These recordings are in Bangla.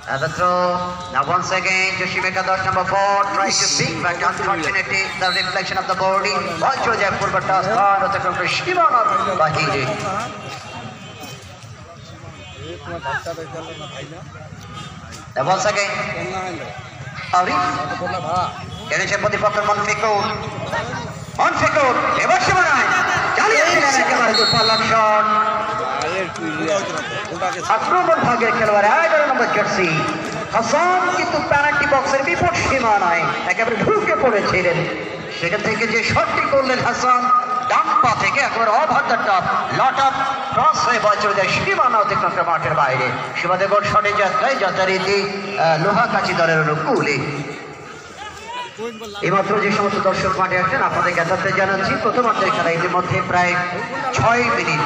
And the throw. Now once again, Yoshimeka Dash number 4 tries to beat back. Unfortunately, the reflection of the body. Ball to Jaipur, but toss hard at the front of Shivana Bahiji. Now once again, Arif. Kenisha Podipakan Monfikur. Monfikur. Ever Shivana. Long shot. আক্রমণ ভাগের খেলোয়াড় 11 নম্বর জার্সি হাসান কিন্তু পেনাল্টি বক্সের বিপদ সীমানায় একেবারে ঢুকে পড়েছিলেন। সেখান থেকে যে শটটি করলেন হাসান ডান পা থেকে একেবারে অভাদ্র টপ লট আপ ক্রস হয়ে বল চলে যায় সীমানা অতিক্রম করে মাঠের বাইরে। সীমাতে গোল শটে যাত্রায় যথারীতি লোহা কাচি দলের অনুকূলে। এইমাত্র যে সমস্ত দর্শক মাঠে আসছেন আপনাদের জ্ঞাতার্থে জানাচ্ছি প্রথমার্ধের খেলা ইতিমধ্যে প্রায় 6 মিনিট।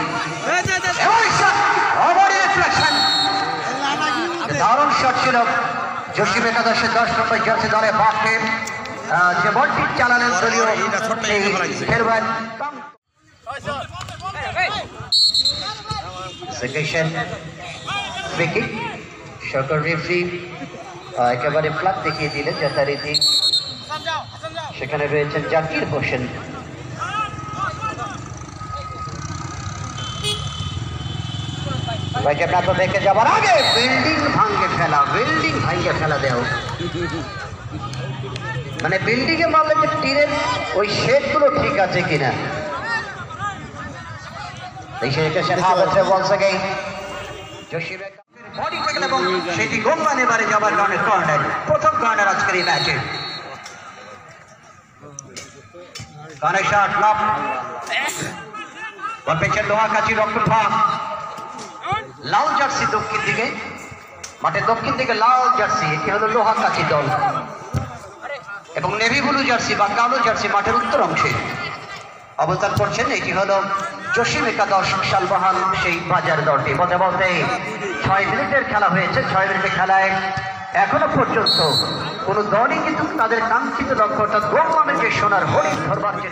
দারুণ শট ছিল জসিম একাদশের 10 নম্বর জার্সি দলের পক্ষে যে বলটি চালালেন দলীয় খেলোয়াড় সরকার রেফারি একেবারে ফ্ল্যাগ দেখিয়ে দিলেন যথারীতি। সেখানে রয়েছেন জাকির হোসেন। দেখে যাবার আগে বিল্ডিং ভাঙ্গে ফেলা দেও মানে বিল্ডিং এ মারলে যে টিনের ওই শেড গুলো ঠিক আছে কিনা সেটি গোলমান এবারে যাবার কারণে কর্নার প্রথম কর্নার আজকের এই ম্যাচে। কর্নার শট লব বল পেছন লোহা কাচি রক্ত ভাগ লাল জার্সি দক্ষিণ দিকে মাঠের দক্ষিণ দিকে লাল জার্সি এটি হলো লোহা কাচি দল এবং নেভি ব্লু জার্সি বা কালো জার্সি মাঠের উত্তর অংশে অবস্থান করছেন। এটি হলো জসিম একাদশ শালবাহান সেই বাজার দলটি। বলতে বলতে 6 মিনিটের খেলা হয়েছে। 6 মিনিটের খেলায় এখনো পর্যন্ত কোন দলই কিন্তু তাদের কাঙ্ক্ষিত লক্ষ্য অর্থাৎ গোলমানের যে সোনার হরিণ ধরবার যে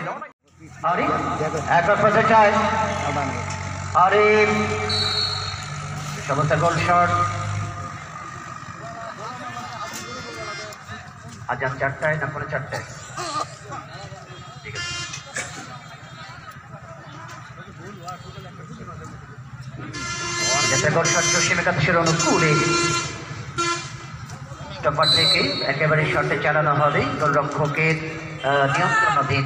সমস্ত গোল শট আজান 4টায় না কোনো 4টায় ঠিক আছে। গোল শট জসিম একাদশের অনুকূলে স্টপার থেকে একেবারে শটে চালানো হবে গোলরক্ষকের নিয়ন্ত্রণাধীন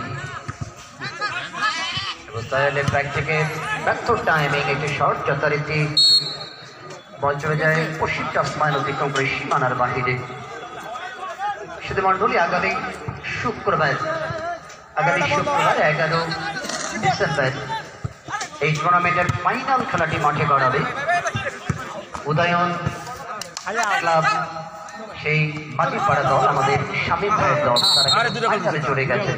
ট্র্যাক থেকে ব্যর্থ টাইমিং একটি শট যথারীতি বল চলে যায় পশ্চিম টাসমাইন অতিক্রম করে সীমানার বাহিরে। শুধু মন্ডলী আগামী শুক্রবার 11 ডিসেম্বর এই টুর্নামেন্টের ফাইনাল খেলাটি মাঠে গড়াবে উদয়ন ক্লাব সেই মাটিপাড়া দল আমাদের স্বামী ভাইয়ের দল তারা ফাইনালে চলে গেছে।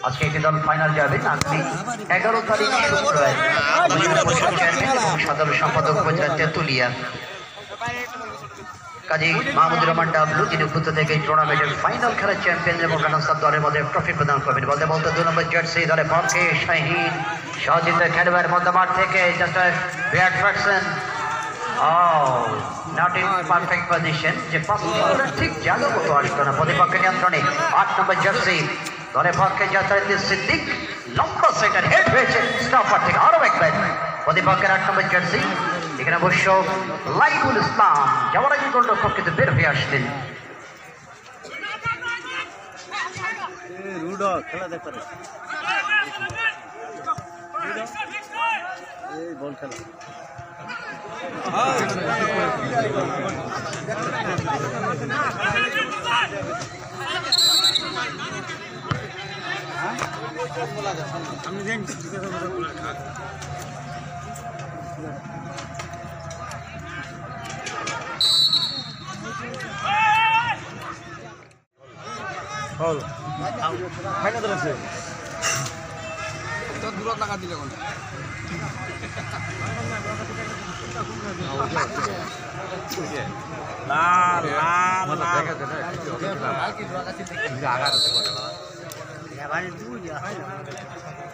আজকে একটি দল ফাইনাল যাবে আগামী 11 তারিখ শুক্রবার সাধারণ সম্পাদক উপজেলা তেঁতুলিয়া কাজী মাহমুদুর রহমান ডাবলু যিনি ভূত থেকে টুর্নামেন্টের ফাইনাল খেলার চ্যাম্পিয়ন এবং রানার্স আপ দলের মধ্যে ট্রফি প্রদান করবেন। বলতে বলতে 2 নম্বর জার্সি দলের পক্ষে শাহিন সহজিত খেলোয়াড় মধ্যমাঠ থেকে not in perfect position যে ঠিক জায়গা মতো আসতো না। প্রতিপক্ষের নিয়ন্ত্রণে 8 নম্বর জার্সি দলের পক্ষে যথারীতি সিদ্দিক লম্বা সেটার হেড হয়েছে স্টপার থেকে আরো একবার প্রতিপক্ষের 8 নম্বর জার্সি। এখানে অবশ্য লাইবুল ইসলাম যাওয়ার আগে গোলরক্ষক কিন্তু বের হয়ে আসলেন। বল খেলা দূরত লাগা দিলে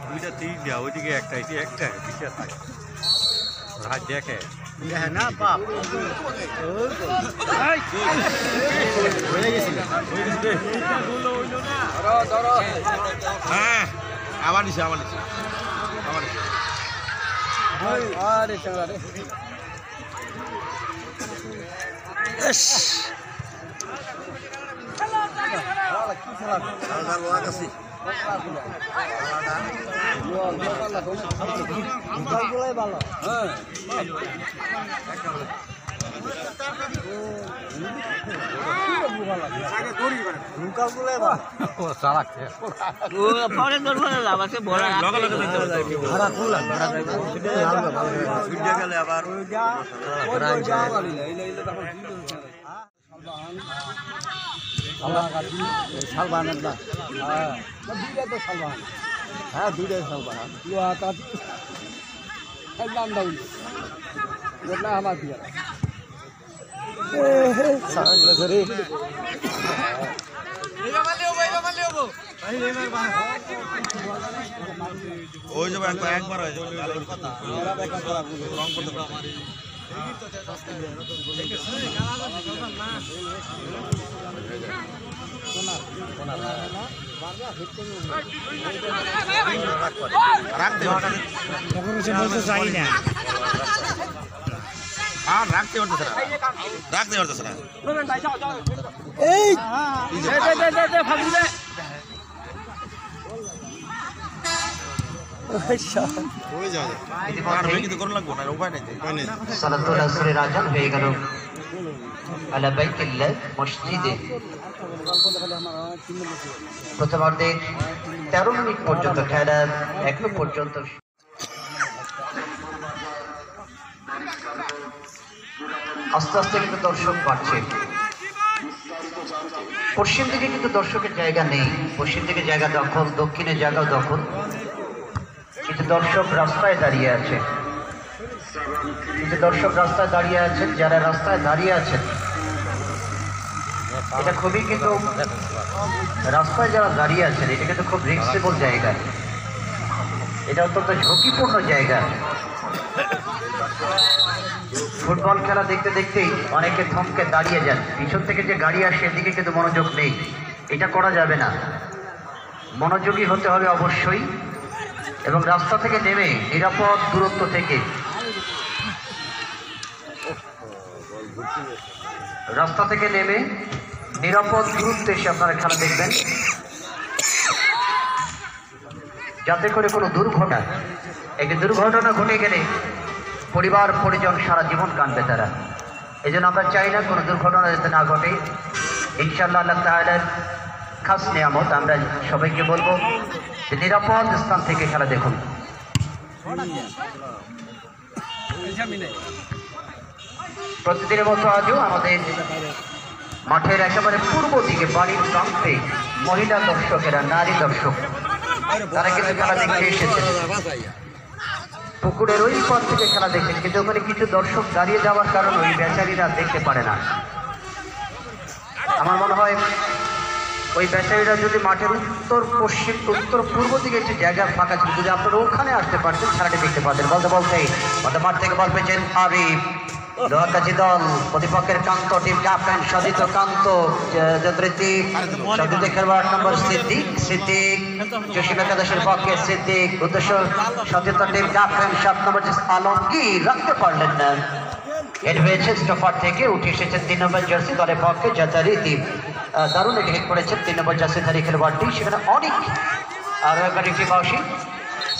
দুইটা তিনটা ওইদিকে একটা একটা দেখে না বাপ হ্যাঁ আবার নিছে আরে চাঙ্গা রে এস কি খেলা খেলা লোয়া কাছে সালবান হ্যাঁ দুইটাই সালবান আমার দিয়া ওই যাবো একবার হয় রাখতে পারতেছে না সালাতুল আসরের আযান হয়ে গেল আলা বাইতুল্লাহ মসজিদে। প্রথমার্ধের 13 মিনিট পর্যন্ত খেলা এখনো পর্যন্ত আস্তে আস্তে কিন্তু দর্শক বাড়ছে। পশ্চিম দিকে কিন্তু দর্শকের জায়গা নেই, পশ্চিম দিকে জায়গা দখল, দক্ষিণে জায়গাও দখল, কিন্তু দর্শক রাস্তায় দাঁড়িয়ে আছে। যারা রাস্তায় দাঁড়িয়ে আছেন এটা খুবই কিন্তু রাস্তায় যারা দাঁড়িয়ে আছেন এটা কিন্তু খুব রিস্কেবল জায়গা, এটা অত্যন্ত ঝুঁকিপূর্ণ জায়গা। ফুটবল খেলা দেখতে দেখতেই অনেকে থমকে দাঁড়িয়ে যান, পিছন থেকে যে গাড়ি আসে সেদিকে কিন্তু মনোযোগ নেই, এটা করা যাবে না। মনোযোগী হতে হবে অবশ্যই, এবং রাস্তা থেকে নেমে নিরাপদ দূরত্ব থেকে এসে আপনারা খেলা দেখবেন, যাতে করে কোনো একটি দুর্ঘটনা ঘটে গেলে পরিবার পরিজন সারা জীবন কাঁদবে তারা। এই জন্য আমরা চাই না কোনো দুর্ঘটনা যাতে না ঘটে। ইনশাআল্লাহ আল্লাহ তাআলার খাস নিয়ামত, আমরা সবাইকে বলবো যে নিরাপদ স্থান থেকে খেলা দেখুন। প্রতিদিনের মতো আজও আমাদের মাঠের একেবারে পূর্ব দিকে বাড়ির প্রান্তে মহিলা দর্শকেরা, নারী দর্শক, তারা কিন্তু খেলা দেখতে এসেছে। পুকুরের ওই পথ থেকে খেলা দেখেন, কিন্তু ওখানে কিছু দর্শক দাঁড়িয়ে যাওয়ার কারণে ওই বেচারীরা দেখতে পারে না। আমার মনে হয় ওই বেচারীরা যদি মাঠের উত্তর পূর্ব দিকে একটি জায়গা ফাঁকা ছিল, যদি আপনারা ওখানে আসতে পারতেন খেলাটি দেখতে পারতেন। বলতে মাঠ থেকে বল পেয়েছেন আরিফ, লোহাকাচি দল প্রতিপক্ষের কান্ত টিম ক্যাপ্টেন সজিত কান্ত, সজিত খেলোয়াড় 8 নম্বর সিদ্দিক, জসিম একাদশের পক্ষে সিদ্দিক, উদ্দেশ্য সজিত টিম ক্যাপ্টেন 7 নম্বর আলমগীর, রাখতে পারলেন না। এর হয়েছে স্টফার থেকে উঠে এসেছেন 3 নম্বর জার্সি দলের পক্ষে যথারীতি দারুণ একটি হিট করেছেন 3 নম্বর জার্সিধারী খেলোয়াড়টি, সেখানে অনেক আর একবার একটি বাউসি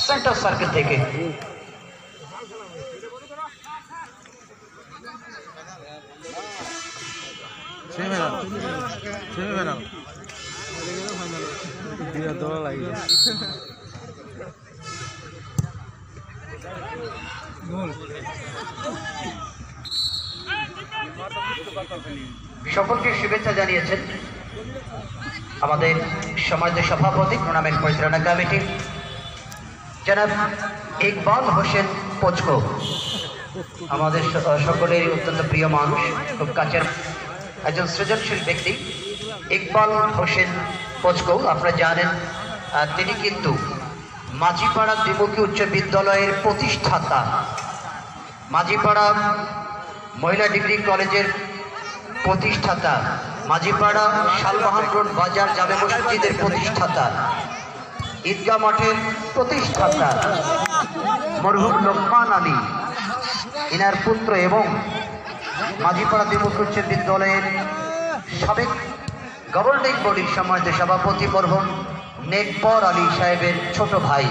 সেন্টার সার্কেল থেকে। সকলকে শুভেচ্ছা জানিয়েছেন আমাদের সম্মানিত সভাপতি, টুর্নামেন্ট পরিচালনা কমিটি জনাব ইকবাল হোসেন পোচকো, আমাদের সকলেরই অত্যন্ত প্রিয় মানুষ, খুব কাছের একজন সৃজনশীল ব্যক্তি ইকবাল হোসেন পোচকো। আপনারা জানেন তিনি কিন্তু মাঝিপাড়া দ্বিমুখী উচ্চ বিদ্যালয়ের প্রতিষ্ঠাতা, মাঝিপাড়া মহিলা ডিগ্রি কলেজের প্রতিষ্ঠাতা, মাঝিপাড়া শালবাহান রোড বাজার জামে মসজিদের প্রতিষ্ঠাতা, ঈদগাহ মঠের প্রতিষ্ঠাতা মরহুম লোকমান আলী ইনার পুত্র এবং মাঝিপাড়া দ্বিমুখী উচ্চ বিদ্যালয়ের সাবেক গভর্নিং বডির সম্মানিত সভাপতি মরহুম নেকবর আলী সাহেবের ছোট ভাই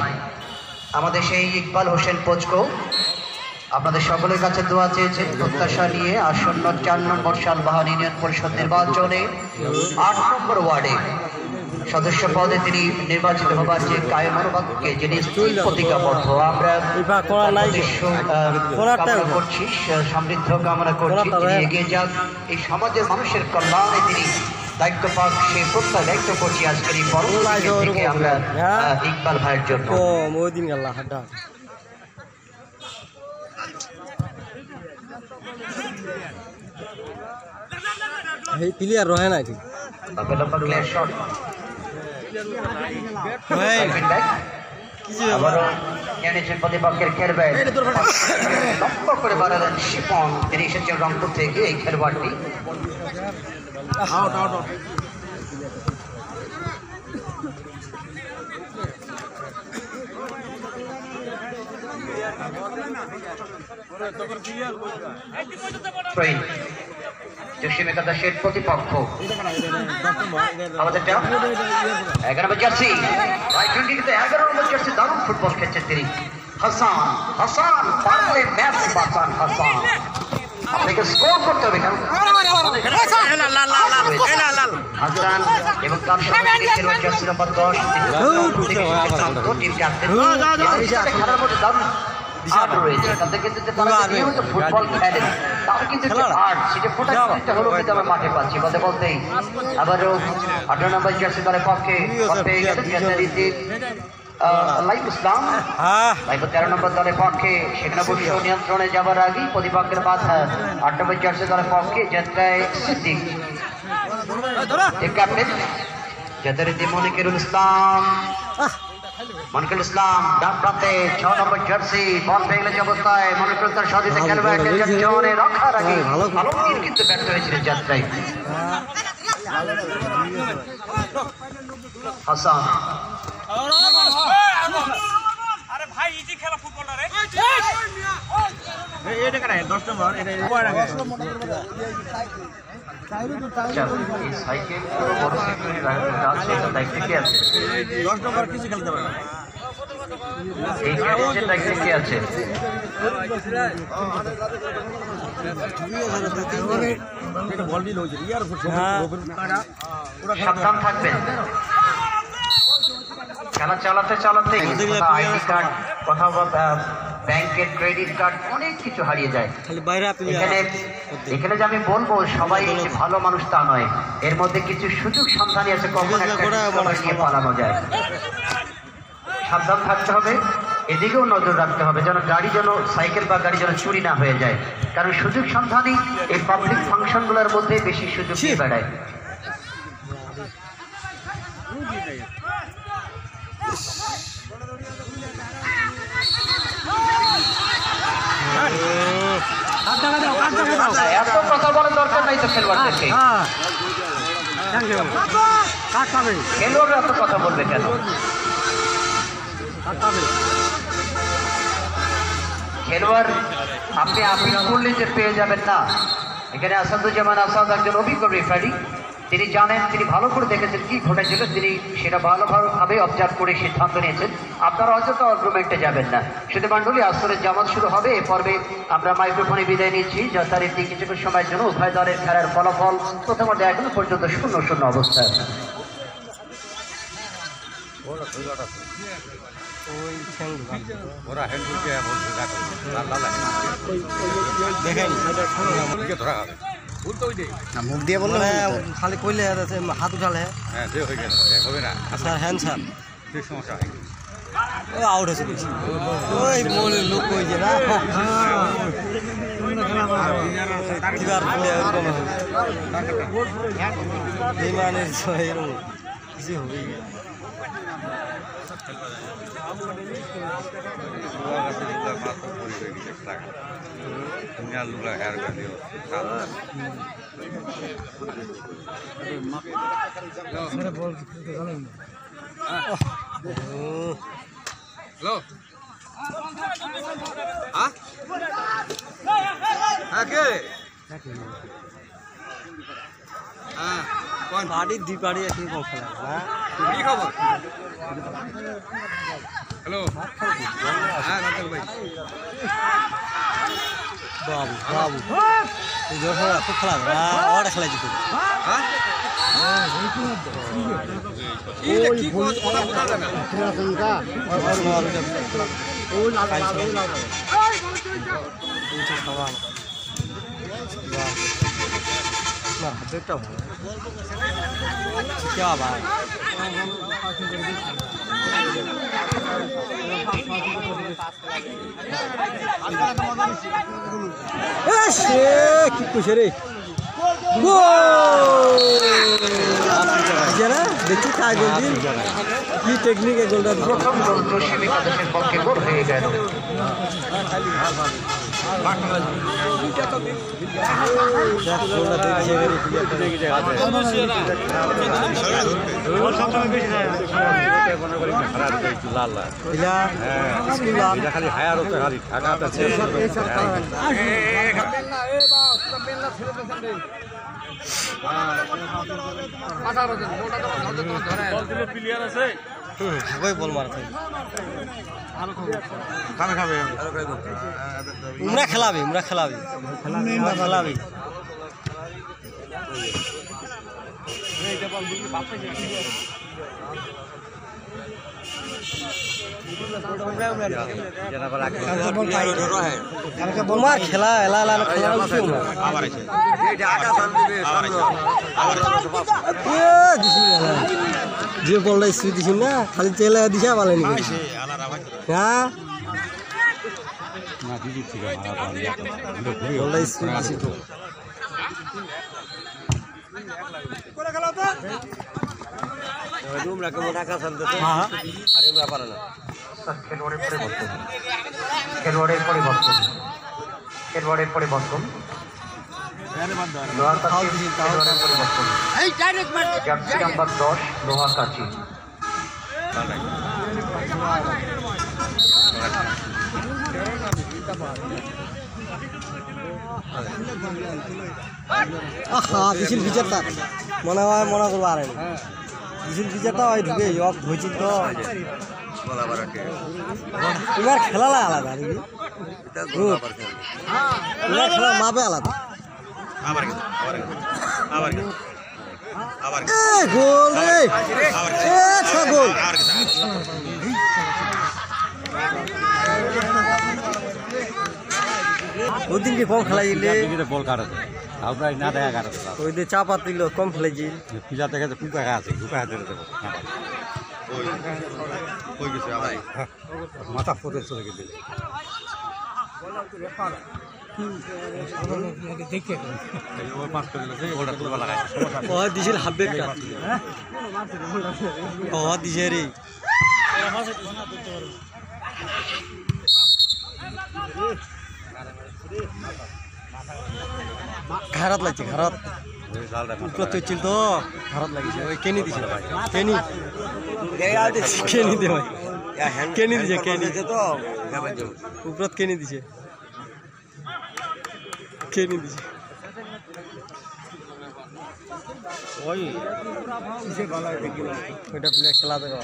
আমাদের সেই ইকবাল হোসেন পচকো আপনাদের সকলের কাছে দোয়া চেয়েছেন প্রত্যাশা নিয়ে আসন্ন 4 নম্বর শালবাহান ইউনিয়ন পরিষদ নির্বাচনে 8 নম্বর ওয়ার্ডে সদস্য পদে তিনি নির্বাচিত হবার যে কায়মনোবাক্যে যিনি প্রতিজ্ঞাবদ্ধ আমরা কামনা করছি, সমৃদ্ধ কামনা করছি তিনি এগিয়ে যান, এই সমাজের মানুষের কল্যাণে তিনি দায়িত্ব পাক সেই প্রত্যয় দায়িত্ব করছি আজকের এই পর্ব থেকে আমরা ইকবাল ভাইয়ের জন্য। প্লেয়ার রহে না কি প্লেয়ার শট আবারও এনেছেন প্রতিপক্ষের খেলবে লক্ষ্য করে বাড়ালেন শিপন, তিনি এসেছেন রংপুর থেকে এই খেলোয়াড়টি জসিম একাদশের প্রতিপক্ষ আমাদের 11 নম্বর জার্সি 11 নম্বর জার্সি দারুণ ফুটবল খেলছেন তিনি হাসান। হাসান পারলে ম্যাচ বাঁচান হাসান, আপনাকে স্কোর করতে হবে কারণ হাসান এবং তার সঙ্গে খেলোয়াড় জার্সি নম্বর 10 টিম ক্যাপ্টেন খেলার মধ্যে দারুণ আর্ট রয়েছে, তাদের কিন্তু তারা নিয়মিত ফুটবল খেলেন তারা কিন্তু আর্ট সেটা ফোটাটা হলো কিন্তু আমরা মাঠে পাচ্ছি বলতে বলতেই আবারও 18 নম্বর জার্সি দলের পক্ষে লাইফ ইসলাম 13 নম্বর দলের পক্ষে সেখানে অবশ্য নিয়ন্ত্রণে যাবার আগেই প্রতিপক্ষের বাধা 8 নম্বর জার্সি দলের পক্ষে যাত্রায় সিদ্দিক ক্যাপ্টেন যাত্রায় মনিকুল ইসলাম মনিকুল ইসলাম ডান প্রান্তে 6 নম্বর জার্সি বল পেয়ে গেলে অবস্থায় মনিকুল তার সদিতে খেলবে জনে রক্ষার আগে আলমগীর কিন্তু ব্যর্থ হয়েছিলেন যাত্রায় হাসান আরে ভাই ইজি খেলা ফুটবল রে এটা কেন 10 নম্বর এটা ওয়ার আগে এই সাইকেল বড় সিকিউরিটি আছে এটা দায়িত্ব কি আছে 10 নম্বর কিছু খেলতে পারে না এই খেলার দায়িত্ব কি আছে এটা বল ডিল হইছে ইয়ার সাবধান থাকবেন খেলা চালাতে চালাতে আইডি কার্ড কথা ব্যাংকের ক্রেডিট কার্ড অনেক কিছু হারিয়ে যায় এখানে যে আমি বলবো সবাই ভালো মানুষ তা নয়, এর মধ্যে কিছু সুযোগ সন্ধানী আছে কখন একটা নিয়ে পালানো যায়, সাবধান থাকতে হবে, এদিকেও নজর রাখতে হবে যেন গাড়ি যেন সাইকেল বা গাড়ি যেন চুরি না হয়ে যায়, কারণ সুযোগ সন্ধানী এই পাবলিক ফাংশনগুলোর মধ্যে বেশি সুযোগ নিয়ে বেড়ায়। এত কথা বলার দরকার নাই তো খেলোয়াড়দেরকে, খেলোয়াড়রা এত কথা বলবে কেন? খেলোয়াড় আপনি আপিল করলে যে পেয়ে যাবেন না, এখানে আসাদুজ্জামান আসাদ একজন অভিজ্ঞ রেফারি, তিনি জানেন, তিনি ভালো করে দেখেছেন কি ঘটেছিল, তিনি সেটা ভালোভাবে অবজার্ভ করে সিদ্ধান্ত নিয়েছেন। আপনারা অযথা আর্গুমেন্টে যাবেন না। শুধু মণ্ডলী আসরের জামাত শুরু হবে, এ পর্বে আমরা মাইক্রোফোনে বিদায় নিচ্ছি যথারীতি কিছুক্ষণ সময়ের জন্য উভয় দলের খেলার ফলাফল প্রথমত এখনো পর্যন্ত 0-0 অবস্থায়। মুখ দিয়ে বললে খালি কইলে হাত উঠালে হবে না স্যার হ্যান্ড স্যার সমস্যা আউট হয়েছে ওই বলে লোক কইছে না কিছু হবে दुनिया लुला हेयर कर दियो लो हाँ आके हाँ कौन पार्टी दी पार्टी ऐसी कौन खेला हाँ की खबर हेलो हाँ नंदन भाई बाबू बाबू जो है तो खेला और खेला जी हाँ ये की कौन पता बता देना क्या बात কি কইছে রে যারা দেখি কাজ করবি কি টেকনিক এ গোলটা প্রথম গোল রশিদ একাদশের পক্ষে গোল হয়ে গেল খালি হায়ার হতে খালি ঢাকাতে প্লেয়ার আছে বল মারতে খাবে খাবে উমরা খেলাবি খেলাবি তোমার খেলা এলা এলা খেলা যে বলটা স্ত্রী দিছি না খালি চেলা দিছে ভালো নাকি হ্যাঁ বলটা স্ত্রী দিছি তো খেলোয়াড়ের পরিবর্তন জার্সি নাম্বার 10 লোহার কাছি দিছিল ফিচারটা মনে করবো আর দিছিল ফিচারটা ওই ঢুকে অফ হয়েছিল তো তোমার খেলা আলাদা তোমার খেলা মাপে আলাদা গোল রে গোল ওই দিন কি কম খেলাইলে বল কাটাতে আমরা না দেখা কাটাতে ওই দিয়ে চাপা তুইল কম খেলাইছি পিলা থেকে কুকা আছে কুকা হাতে দেবো ওই গেছে মাথা ফোটে চলে গেছে দিছিল হাফ বেগ দিছে রে ঘাড়ত লাগছে ঘাড়ত উপর তুই তো ঘাড়ত লাগিছে ওই কেনি দিছে কেনি কেনি দে ভাই কেনি দিছে কেনি তো উপর কেনি দিছে কেনি দিছে ওই ওইটা প্লে খেলা দেবো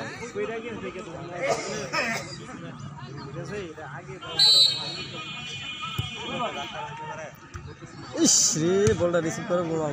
ইস রে বলটা রিসিভ করে বলা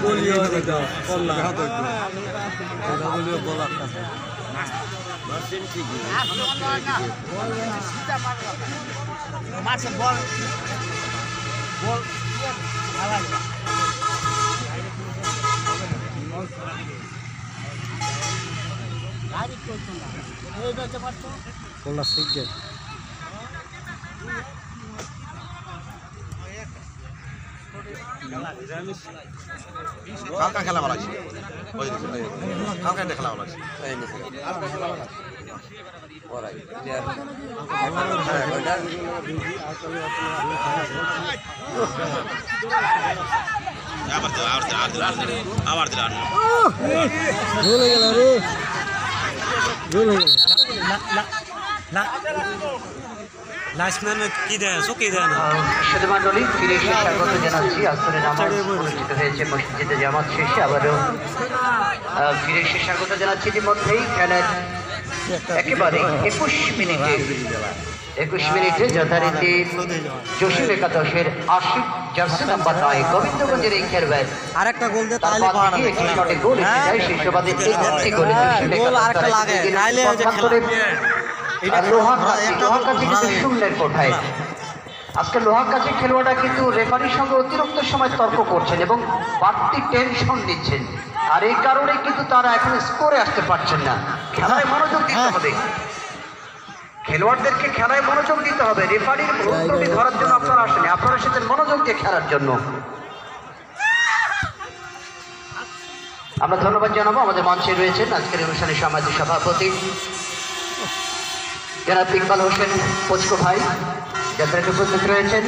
বলিও কম না এটা বলিও বল একটা বল শিখবে কালকা খেলা ভালো আছে কালকা খেলা ভালো আছে আবার দিল গোল হয়ে গেল রে গোল হয়ে গেল শুধুমাত্রই ফিরে এসে স্বাগত জানাচ্ছি। আসরে নামাজ অনুষ্ঠিত হয়েছে মসজিদে জামাত শেষে আবারও ফিরে এসে স্বাগত জানাচ্ছি। ইতিমধ্যেই খেলার একেবারে 21 মিনিটে যথারীতি জসিম একাদশের 80 জার্সি নাম্বার 9 গোবিন্দগঞ্জের এই খেলবেন আরেকটা গোল দিয়ে তাহলে তারপর পাওয়া একটি শটে গোল এসে যায়। সেই সুবাদে একটি গোলে জসিম গোল আরেকটা লাগে নাইলে ওই যে খেলা লোহাকাছি কিন্তু শূন্যের কোঠায়। আজকে লোহাকাছি খেলোয়াড়রা কিন্তু রেফারির সঙ্গে অতিরিক্ত সময় তর্ক করছেন এবং বাড়তি টেনশন নিচ্ছেন, আর এই কারণে কিন্তু তারা এখন স্কোরে আসতে পারছেন না। খেলায় মনোযোগ দিতে হবে, খেলোয়াড়দেরকে খেলায় মনোযোগ দিতে হবে। রেফারির ভুল ত্রুটি ধরার জন্য আপনারা আসেন, আপনারা এসেছেন মনোযোগ দিয়ে খেলার জন্য। আমরা ধন্যবাদ জানাবো আমাদের মঞ্চে রয়েছেন আজকের অনুষ্ঠানের সামাজিক সভাপতি জনাব ইকবাল হোসেন পচকো ভাই, যাত্রাকে উপস্থিত রয়েছেন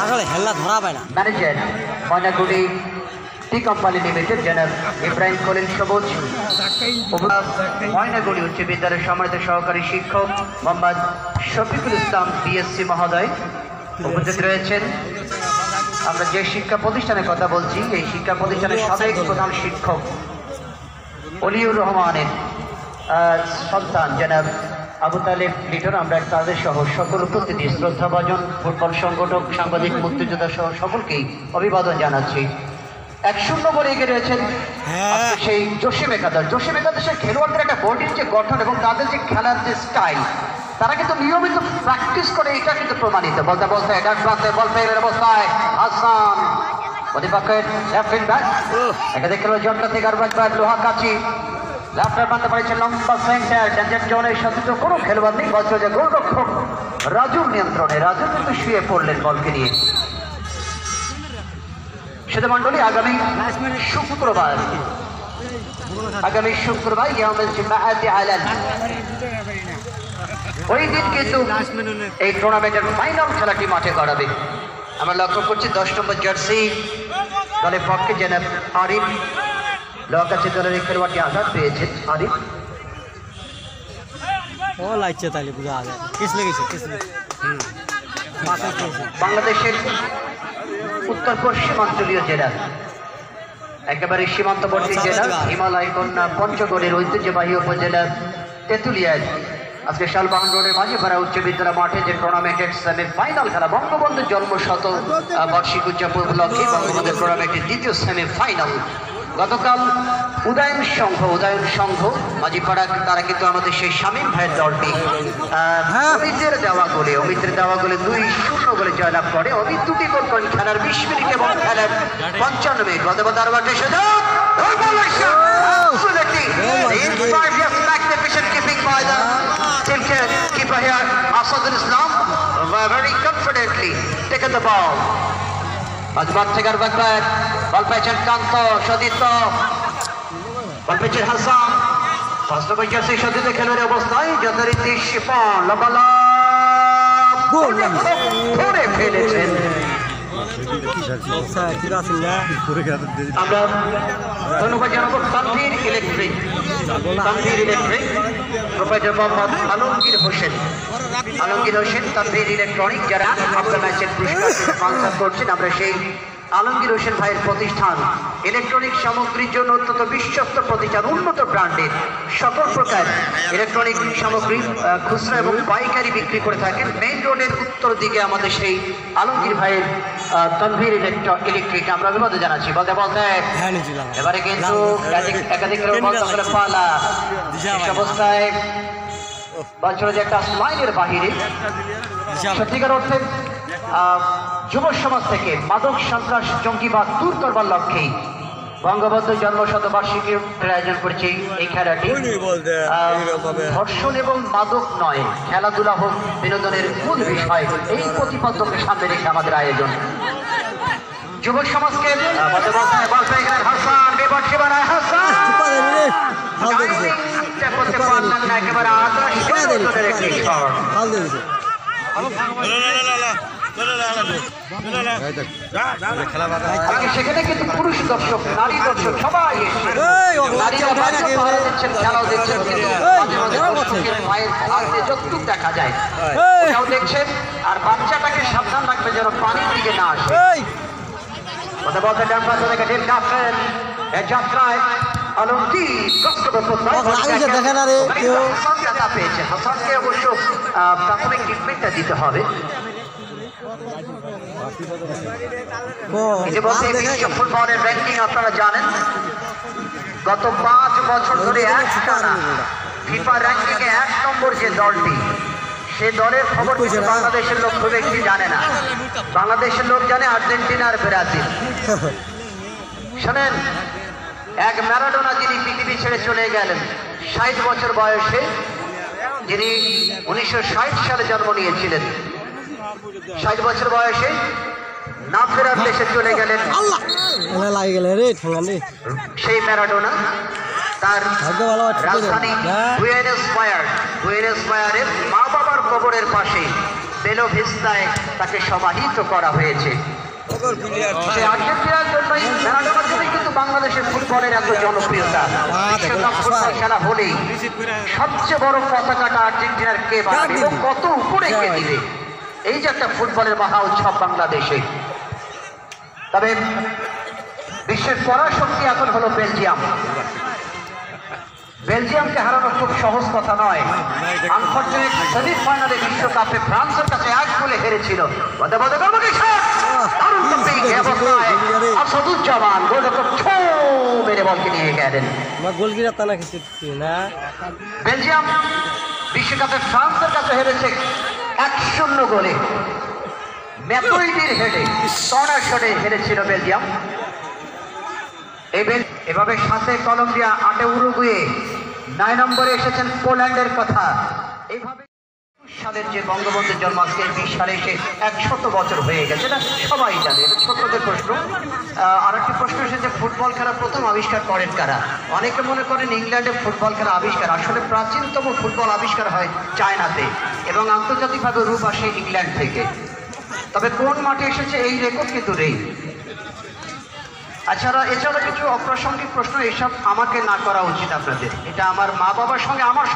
আসলে হেল্লা ধরা পায় না ম্যানেজার ময়নাগুড়ি টি কোম্পানি লিমিটেড জনাব ইব্রাহিম খলিল সবুজ, ময়নাগুড়ি উচ্চ বিদ্যালয়ের সম্মানিত সহকারী শিক্ষক মোহাম্মদ শফিকুল ইসলাম বিএসসি মহোদয় উপস্থিত রয়েছেন। আমরা যে শিক্ষা প্রতিষ্ঠানের কথা বলছি এই শিক্ষা প্রতিষ্ঠানের সাবেক প্রধান শিক্ষক অলিউর রহমানের সন্তান জনাব আবু তালেব লিটন। আমরা তাদের সহ সকল উপস্থিতি শ্রদ্ধাভাজন ফুটবল সংগঠক সাংবাদিক মুক্তিযোদ্ধা সহ সকলকেই অভিবাদন জানাচ্ছি। 1-0 বলে এগিয়ে রয়েছেন সেই জসিম একাদশ। জসিম একাদশের খেলোয়াড়দের একটা বডির যে গঠন এবং তাদের যে খেলার যে স্টাইল, তারা কিন্তু নিয়মিত প্র্যাকটিস করে, এটা কিন্তু প্রমাণিত। বলতে বলতে ডাক প্রান্তে বল পেয়ে অবস্থায় হাসান প্রতিপক্ষের লেফট উইং ব্যাক একাধিক খেলোয়াড় জনটা থেকে আর ব্যাক লোহাকাছি লেফটার বাঁধতে পারছেন লম্বা সেন্টার ডেঞ্জার জোনের সাথে তো কোনো খেলোয়াড় নেই। বলছে যে গোলরক্ষক রাজুর নিয়ন্ত্রণে, রাজু কিন্তু শুয়ে পড়লেন বলকে নিয়ে। সেতু মন্ডলী আগামী শুক্রবার ওই দিন কিন্তু এই টুর্নামেন্টের ফাইনাল খেলাটি মাঠে করাবে। আমরা লক্ষ্য করছি 10 নম্বর জার্সি দলের পক্ষে জনাব আরিফ, লোহাকাছি দলের এই খেলোয়াড়টি আঘাত পেয়েছেন আরিফ। ও লাগছে তাহলে বুঝা যায় কিস লেগেছে বাংলাদেশের উত্তর পশ্চিমাঞ্চলীয় জেলা, একেবারে সীমান্তবর্তী জেলা হিমালয় কন্যা পঞ্চগড়ের ঐতিহ্যবাহী উপজেলা তেঁতুলিয়ায় আজকে শালবাহান রোডের মাঝিপাড়া উচ্চ বিদ্যালয় মাঠে যে টুর্নামেন্টের সেমিফাইনাল খেলা বঙ্গবন্ধু জন্মশত বার্ষিক উদযাপন উপলক্ষে বঙ্গবন্ধু টুর্নামেন্টের দ্বিতীয় সেমিফাইনাল গতকাল উদয়ন সংঘ মাঝিপাড়া, তারা কিন্তু আমাদের সেই শামীম ভাইয়ের দলটি অমিতের দেওয়া গোলে 2-0 গোলে জয়লাভ করে। অমিত 2টি গোল করেন খেলার 20 মিনিট এবং খেলার 55 মিনিট। বলতে বলতে আরো একটা সুযোগ, keeper here Asadul Islam very confidently taken the ball. মাঝমাঠ থেকে আর ব্যাক বল পেয়েছেন কান্ত সদিত, বল পেয়েছেন হাসান বাস্তবে জার্সি সদিত খেলোয়াড়ের অবস্থায় যথারীতি শিপন লবালাভ ধরে ফেলেছেন। আমরা ধন্যবাদ জানাবো Tanvir electric proprietor Mohammad Alamgir Hossain Tanvir electronic, যারা আপনার ম্যাচের পুরস্কার স্পন্সর করছেন। আমরা সেই আলমগীর হোসেন ভাইয়ের প্রতিষ্ঠান ইলেকট্রনিক সামগ্রীর জন্য অত্যন্ত বিশ্বস্ত প্রতিষ্ঠান, উন্নত ব্র্যান্ডের সকল প্রকার ইলেকট্রনিক সামগ্রী খুচরা এবং পাইকারি বিক্রি করে থাকেন। মেইন রোডের উত্তর দিকে আমাদের সেই আলমগীর ভাইয়ের তনভীর ইলেকট্রিক আমরা অভিবাদন জানাচ্ছি বলতে বলতে হ্যাঁ নিয়েছিলাম এবারে কিন্তু একাধিক পালা অবস্থায় বলছিল যে একটা লাইনের বাহিরে সত্যিকার অর্থে যুব সমাজ থেকে মাদক সন্ত্রাস জঙ্গিবাদ দূর করবার লক্ষ্যেই বঙ্গবন্ধু জন্মশতবার্ষিকীর আয়োজন করেছে এই খেলাটি। ধর্ষণ এবং মাদক নয়, খেলাধুলা হোক বিনোদনের মূল বিষয়, এই প্রতিপাদ্যকে সামনে রেখে আমাদের আয়োজন। যুব সমাজকে সেখানে কিন্তু পুরুষ দর্শক নারী দর্শক সবাই খেলাও দেখছেন, যতটুক দেখা যায় ওটাও দেখছেন। আর বাচ্চাটাকে সাবধান রাখবে যেন পানির দিকে না আসে। কথা বলতে যাত্রায় পেয়েছে হাসানকে অবশ্য প্রাথমিক ট্রিটমেন্টটা দিতে হবে। ফুটবলের র্যাঙ্কিং আপনারা জানেন গত 5 বছর ধরে একটানা ফিফা র্যাঙ্কিং এ 1 নম্বর যে দলটি, সে দলের খবর কিছু বাংলাদেশের লোক খুব একটি জানে না। বাংলাদেশের লোক জানে আর্জেন্টিনা আর ব্রাজিল। শোনেন, এক ম্যারাডোনা যিনি পৃথিবী ছেড়ে চলে গেলেন 60 বছর বয়সে, যিনি 1960 সালে জন্ম নিয়েছিলেন, 60 বছর বয়সে না ফেরার দেশে চলে গেলেন সেই ম্যারাডোনা। তার রাজধানী বুয়েনোস আয়ারের মা বাবার কবরের পাশে বেলো ভিস্তায় তাকে সমাহিত করা হয়েছে। সেই আর্জেন্টিনার জন্যই ম্যারাডোনার জন্যই কিন্তু বাংলাদেশের ফুটবলের এত জনপ্রিয়তা। বিশ্বকাপ ফুটবল খেলা হলেই সবচেয়ে বড় পতাকাটা আর্জেন্টিনার কে বানাবে এবং কত উপরে কে দিবে, এই যে একটা ফুটবলের মহা উৎসব বাংলাদেশে। তবে বিশ্বের পরাশক্তি এখন হলো বেলজিয়াম। বেলজিয়ামকে হারানো খুব সহজ কথা নয়। আনফরচুনেট সেমিফাইনালে বিশ্বকাপে ফ্রান্সের কাছে 1 গোলে হেরেছিল। আসাদুজ্জামান গোলরক্ষক মেরে বলকে নিয়ে গেলেন। বেলজিয়াম বিশ্বকাপে ফ্রান্সের কাছে হেরেছে 1-0 গোলে। ম্যাথুইডির হেডে কর্নার শটে হেরেছিল বেলজিয়াম। এভাবে 7-এ কলম্বিয়া, 8-এ উরুগুয়ে, 9 নম্বরে এসেছেন পোল্যান্ডের কথা। এইভাবে সালের যে বঙ্গবন্ধুর জন্ম আজকে 20 সালে এসে 100 বছর হয়ে গেছে, এটা সবাই জানে। এটা ছোটদের প্রশ্ন। আর একটি প্রশ্ন এসেছে, ফুটবল খেলা প্রথম আবিষ্কার করেন কারা? অনেকে মনে করেন ইংল্যান্ডে ফুটবল খেলা আবিষ্কার, আসলে প্রাচীনতম ফুটবল আবিষ্কার হয় চায়নাতে এবং আন্তর্জাতিকভাবে রূপ আসে ইংল্যান্ড থেকে। তবে কোন মাঠে এসেছে এই রেকর্ড কিন্তু নেই। এছাড়া কিছু অপ্রাসঙ্গিক প্রশ্ন, এইসব আমাকে না করা উচিত আপনাদের। এটা আমার মা বাবার সঙ্গে আমার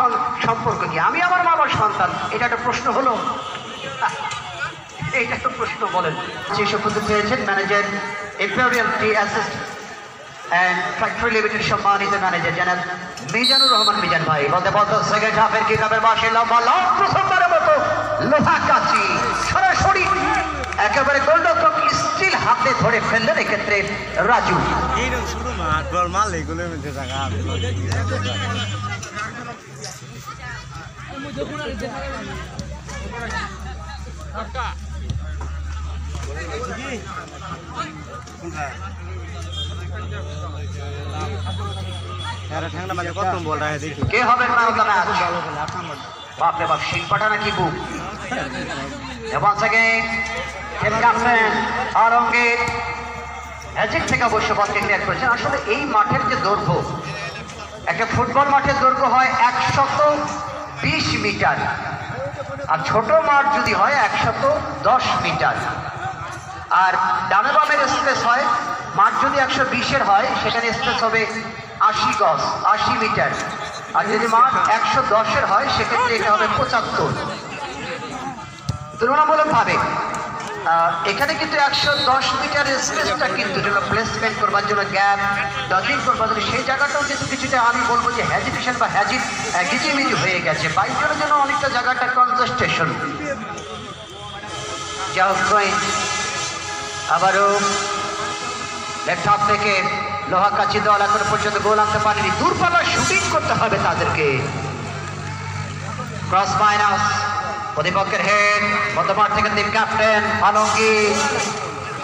সম্পর্ক কি, আমি আমার মা বাবার সন্তান, এটা একটা প্রশ্ন হলো? এইটা একটা প্রশ্ন বলেন। যেসব পদে পেয়েছেন manager imperial T asset and factory limited সম্মানিত ম্যানেজার জনাব মিজানুর রহমান মিজান ভাই। বলতে সেকেন্ড হাফের কিকাপের বাসে লম্বা প্রথমবারের মতো লোহা কাচি সরাসরি একেবারে গোলরক্ষক স্টিল হাতে ধরে ফেললেন, এক্ষেত্রে রাজু। কে হবে বাপরে বাপ, শিল্পাটা নাকি বুক। এবং আলমগীর ম্যাজিক থেকে অবশ্য বলকে ক্লিয়ার করেছেন। আসলে এই মাঠের যে দৈর্ঘ্য, একটা ফুটবল মাঠের দৈর্ঘ্য হয় 120 মিটার, আর ছোট মাঠ যদি হয় 110 মিটার। আর ডানে বামের স্পেস হয়, মাঠ যদি 120-এর হয় সেখানে স্পেস হবে 80 গজ, 80 মিটার। আর যদি মাঠ 110-এর হয় সেক্ষেত্রে এটা হবে 75। তুলনামূলক ভাবে এখানে কিন্তু 110 মিটারের স্পেসটা কিন্তু প্লেসমেন্ট করবার জন্য, গ্যাপ ডজিং করবার জন্য, সেই জায়গাটাও কিন্তু কিছুটা আমি বলবো যে হ্যাজিটেশন বা গিজিমিজি হয়ে গেছে। বাইকের জন্য অনেকটা জায়গাটা কনজেস্টেশন। যা হোক আবারও লেফট হাফ থেকে লোহা কাচি দল এখন পর্যন্ত গোল আনতে পারেনি। দূরপাল্লার শুটিং করতে হবে তাদেরকে। ক্রস মাইনাস, প্রতিপক্ষের হেড, মধ্যমাঠ থেকে টিম ক্যাপ্টেন আলমগীর,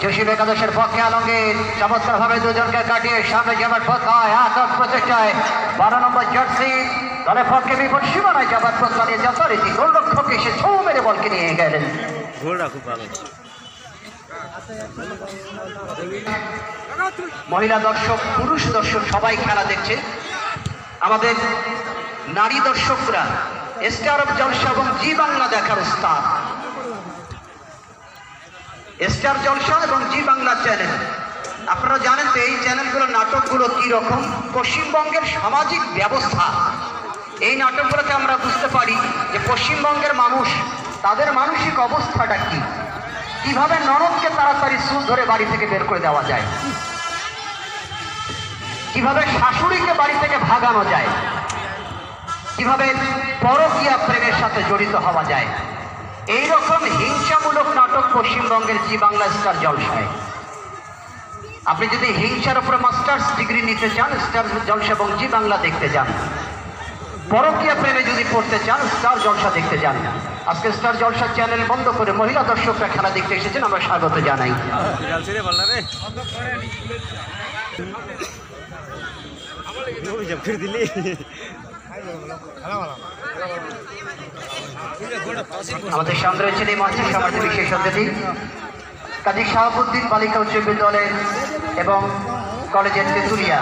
জসিম একাদশের পক্ষে আলমগীর চমৎকার ভাবে দুজনকে কাটিয়ে সামনে যাবার পথায় আটক প্রচেষ্টায় 12 নম্বর জার্সি দলের পক্ষে বিপদ সীমানায় যাবার প্রস্তাব নিয়ে যথারীতি গোলরক্ষক এসে ছৌ মেরে বলকে নিয়ে গেলেন। গোলটা খুব ভালো। মহিলা দর্শক, পুরুষ দর্শক সবাই খেলা দেখছে। আমাদের নারী দর্শকরা স্টার অফ জলসা এবং জি বাংলা দেখার উস্তাদ। স্টার জলসা এবং জি বাংলা চ্যানেল, আপনারা জানেন তো এই চ্যানেলগুলোর নাটকগুলো কি রকম। পশ্চিমবঙ্গের সামাজিক ব্যবস্থা, এই নাটকগুলোতে আমরা বুঝতে পারি যে পশ্চিমবঙ্গের মানুষ, তাদের মানসিক অবস্থাটা কি, কিভাবে নরককে তাড়াতাড়ি চুল ধরে বাড়ি থেকে বের করে দেওয়া যায়, কিভাবে শাশুড়িকে বাড়ি থেকে ভাগানো যায়, কিভাবে পরকীয়া প্রেমের সাথে জড়িত হওয়া যায়। এইরকম হিংসামূলক নাটক পশ্চিমবঙ্গের জি বাংলা স্টার জলসায়। আপনি যদি হিংসার উপরে মাস্টার্স ডিগ্রি নিতে চান, স্টার জলসা এবং জি বাংলা দেখতে যান। পরকীয়া প্রেমে যদি পড়তে চান, স্টার জলসা দেখতে যান। আজকে স্টার জলসা চ্যানেল বন্ধ করে মহিলা দর্শকরা খেলা দেখতে এসেছেন, আমরা স্বাগত জানাই। আমাদের সামনে রয়েছেন এই মঞ্চে সমাজ বিশেষ অতিথি কাজী শাহাবুদ্দিন বালিকা উচ্চ বিদ্যালয়ের এবং কলেজের তেঁতুলিয়া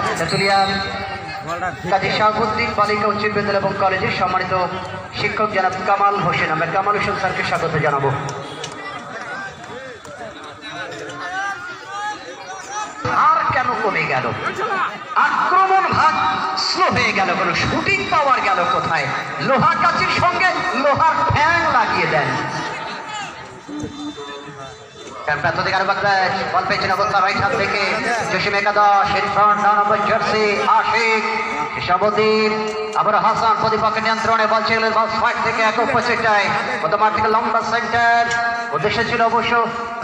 কাজী শাহাবুদ্দিন বালিকা উচ্চ বিদ্যালয় এবং কলেজের সম্মানিত শিক্ষক জনাব কামাল হোসেন। আমরা কামাল হোসেন স্যারকে স্বাগত জানাবো। আর কেন কমে গেল? আক্রমণ ভাগ স্লো হয়ে গেল, কোনো শুটিং পাওয়ার গেল কোথায়? লোহা কাচির সঙ্গে লোহার ফ্যান লাগিয়ে দেন। বল পেয়েছেন অবস্থা রাইট হাত থেকে জসিম একাদশ, ইরফান 9 নম্বর জার্সি আশিক, শাহাবুদ্দিন, আবার হাসান প্রতিপক্ষের নিয়ন্ত্রণে বল ছিল বল সাইড থেকে একক প্রচেষ্টায় মধ্যমাঠ থেকে লম্বা সেন্টার, উদ্দেশ্য ছিল অবশ্য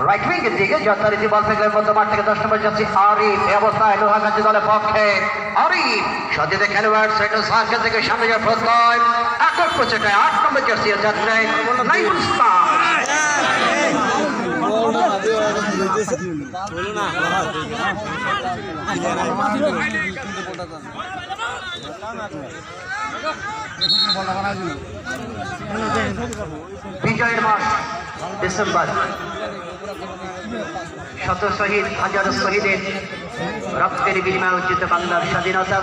রাইট উইং এর দিকে, যথারীতি বল ফেলে মধ্যমাঠ থেকে 10 নম্বর জার্সি আরিফ। এই অবস্থায় লোহা কাচি দলের পক্ষে আরিফ সদ্যতে খেলোয়াড় সাইডুল সার্কেল থেকে সামনে যাওয়ার প্রত্যয়, একক প্রচেষ্টায় 8 নম্বর জার্সি যাত্রায় নাইবুল ইসলাম। বিজয়ের মাস ডিসেম্বর, শত শহীদ, হাজারো শহীদের রক্তের বিনিময়ে অর্জিত বাংলার স্বাধীনতা,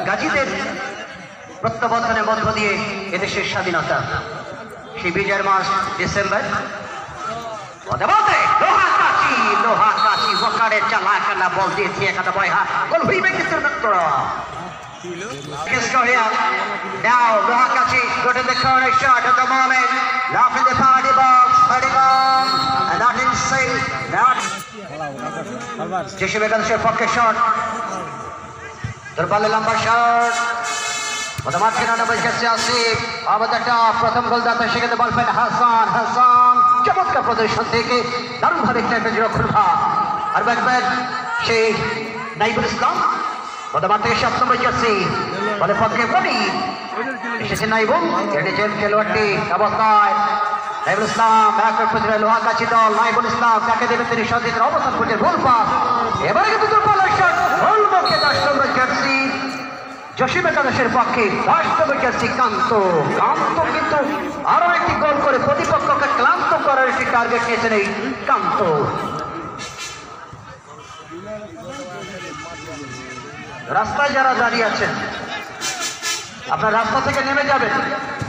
গাজীদের প্রত্যাবর্তনের মধ্য দিয়ে এদেশের স্বাধীনতা। সেই বিজয়ের মাস ডিসেম্বর। লোহা কাচি ওয়াকারের চালা কালা বল দিয়েছে একাদা বয়হা গোল হইবে কিন্তু Now, Lohakachi, go to the corner shot at the moment. Now in the party box, heading on, and not inside. Not. Jishim Ekanshir pocket shot. Durbal Lamba shot. মধ্যমাঠ থেকে নম্বর জার্সি আসিফ, আবার একটা প্রথম গোল দাতা সেখানে বল পেন হাসান। চমৎকার প্রদর্শন থেকে দারুণভাবে একটা রক্ষণ ভাগ। আর ব্যাকব্যাক সেই নাইবুল ইসলাম, মধ্যমাঠ থেকে 7 নম্বর জার্সি বলে পক্ষে বলি এসেছে নাইবুল, এসেছেন খেলোয়াড়টি অবস্থায় নাইবুল ইসলাম, একের প্রতিটা লোহা কাচি দল। নাইবুল ইসলাম কাকে দেবেন তিনি সতীর্থের অবস্থান করছেন, গোল পাস। এবারে কিন্তু দুর্বল শট, গোল মুখে 10 নম্বর জার্সি জসিম একাদশের পক্ষে 10 নম্বর জার্সি কান্ত কিন্তু আরো একটি গোল করে প্রতিপক্ষকে ক্লান্ত করার একটি টার্গেট নিয়েছেন এই কান্ত। রাস্তায় যারা দাঁড়িয়ে আছেন, আপনার রাস্তা থেকে নেমে যাবেন,